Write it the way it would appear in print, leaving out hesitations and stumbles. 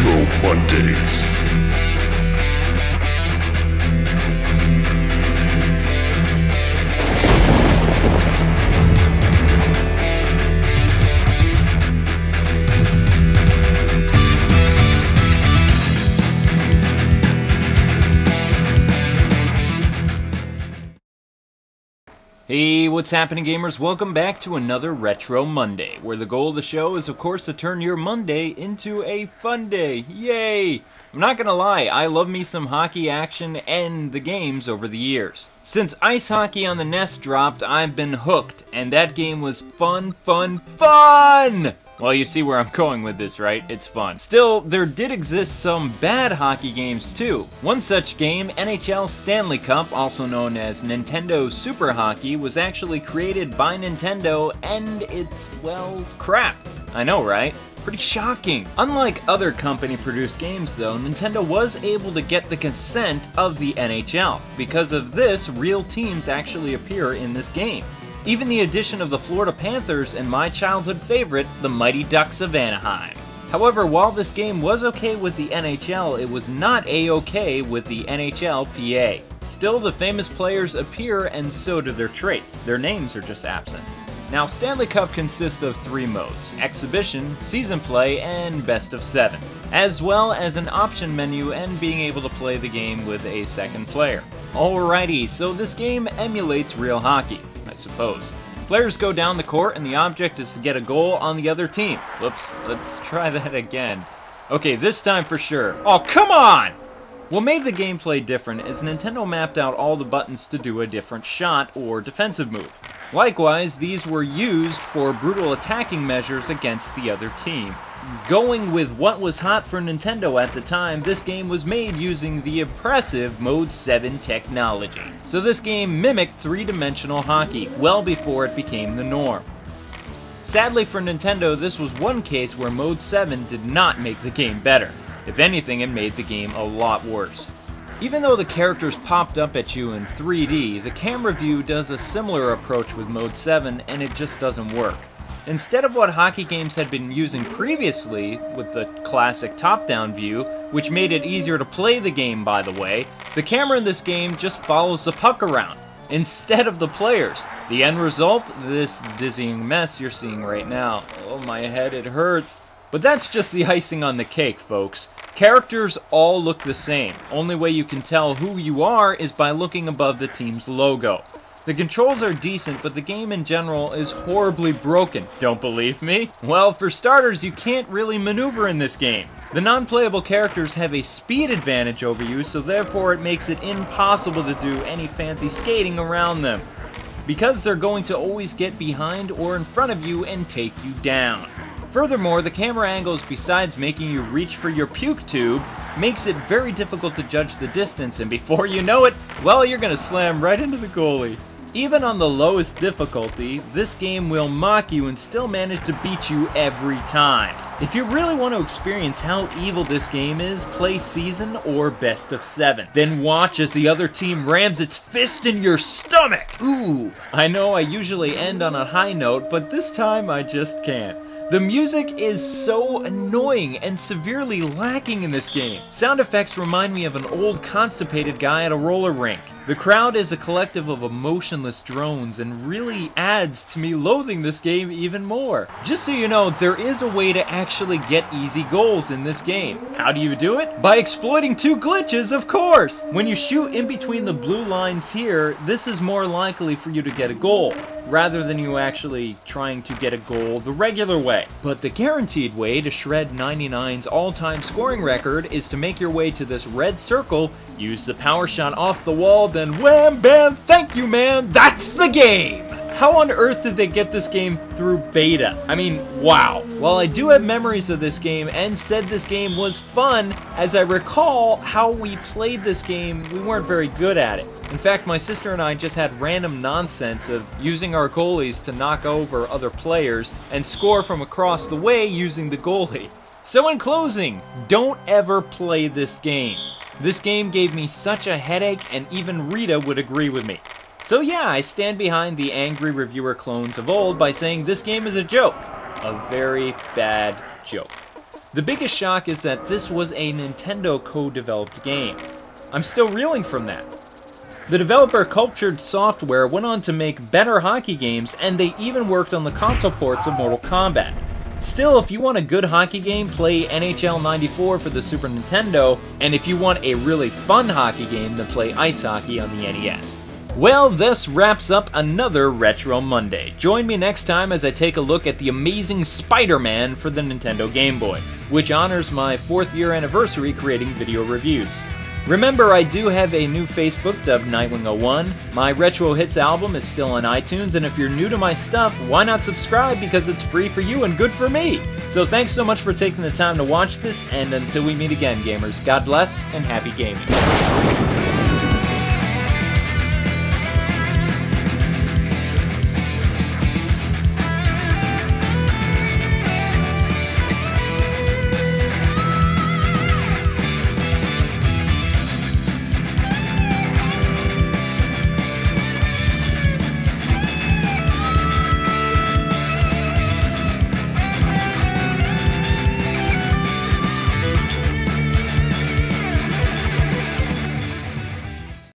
Retro Mondays. Hey, what's happening, gamers? Welcome back to another Retro Monday, where the goal of the show is, of course, to turn your Monday into a fun day. Yay! I'm not gonna lie, I love me some hockey action and the games over the years. Since Ice Hockey on the Nest dropped, I've been hooked, and that game was fun! Well, you see where I'm going with this, right? It's fun. Still, there did exist some bad hockey games too. One such game, Nhl Stanley Cup, also known as Nintendo Super Hockey, was actually created by Nintendo, and it's, well, crap. I know, right? Pretty shocking. Unlike other company-produced games, though, Nintendo was able to get the consent of the NHL. Because of this, real teams actually appear in this game. Even the addition of the Florida Panthers and my childhood favorite, the Mighty Ducks of Anaheim. However, while this game was okay with the NHL, it was not a-okay with the NHLPA. Still, the famous players appear, and so do their traits. Their names are just absent. Now, Stanley Cup consists of 3 modes: Exhibition, Season Play, and Best of 7, as well as an option menu and being able to play the game with a second player. Alrighty, so this game emulates real hockey, I suppose. Players go down the court and the object is to get a goal on the other team. Whoops, let's try that again. Okay, this time for sure. Oh, come on! What made the gameplay different is Nintendo mapped out all the buttons to do a different shot or defensive move. Likewise, these were used for brutal attacking measures against the other team. Going with what was hot for Nintendo at the time, this game was made using the impressive Mode 7 technology. So this game mimicked three-dimensional hockey, well before it became the norm. Sadly for Nintendo, this was one case where Mode 7 did not make the game better. If anything, it made the game a lot worse. Even though the characters popped up at you in 3D, the camera view does a similar approach with Mode 7, and it just doesn't work. Instead of what hockey games had been using previously, with the classic top-down view, which made it easier to play the game, by the way, the camera in this game just follows the puck around, instead of the players. The end result? This dizzying mess you're seeing right now. Oh, my head, it hurts. But that's just the icing on the cake, folks. Characters all look the same. Only way you can tell who you are is by looking above the team's logo. The controls are decent, but the game in general is horribly broken. Don't believe me? Well, for starters, you can't really maneuver in this game. The non-playable characters have a speed advantage over you, so therefore it makes it impossible to do any fancy skating around them, because they're going to always get behind or in front of you and take you down. Furthermore, the camera angles, besides making you reach for your puke tube, makes it very difficult to judge the distance, and before you know it, well, you're gonna slam right into the goalie. Even on the lowest difficulty, this game will mock you and still manage to beat you every time. If you really want to experience how evil this game is, play Season or Best of 7. Then watch as the other team rams its fist in your stomach! Ooh! I know I usually end on a high note, but this time I just can't. The music is so annoying and severely lacking in this game. Sound effects remind me of an old constipated guy at a roller rink. The crowd is a collective of emotionless drones and really adds to me loathing this game even more. Just so you know, there is a way to actually get easy goals in this game. How do you do it? By exploiting 2 glitches, of course! When you shoot in between the blue lines here, this is more likely for you to get a goal, rather than you actually trying to get a goal the regular way. But the guaranteed way to shred 99's all-time scoring record is to make your way to this red circle, use the power shot off the wall, then wham bam, thank you man, that's the game! How on earth did they get this game through beta? I mean, wow. While I do have memories of this game and said this game was fun, as I recall how we played this game, we weren't very good at it. In fact, my sister and I just had random nonsense of using our goalies to knock over other players and score from across the way using the goalie. So in closing, don't ever play this game. This game gave me such a headache, and even Rita would agree with me. So yeah, I stand behind the angry reviewer clones of old by saying this game is a joke. A very bad joke. The biggest shock is that this was a Nintendo co-developed game. I'm still reeling from that. The developer Cultured Software went on to make better hockey games, and they even worked on the console ports of Mortal Kombat. Still, if you want a good hockey game, play NHL 94 for the Super Nintendo, and if you want a really fun hockey game, then play Ice Hockey on the NES. Well, this wraps up another Retro Monday. Join me next time as I take a look at the amazing Spider-Man for the Nintendo Game Boy, which honors my 4th year anniversary creating video reviews. Remember, I do have a new Facebook dubbed Nightwing01. My Retro Hits album is still on iTunes, and if you're new to my stuff, why not subscribe, because it's free for you and good for me. So thanks so much for taking the time to watch this, and until we meet again, gamers, God bless and happy gaming.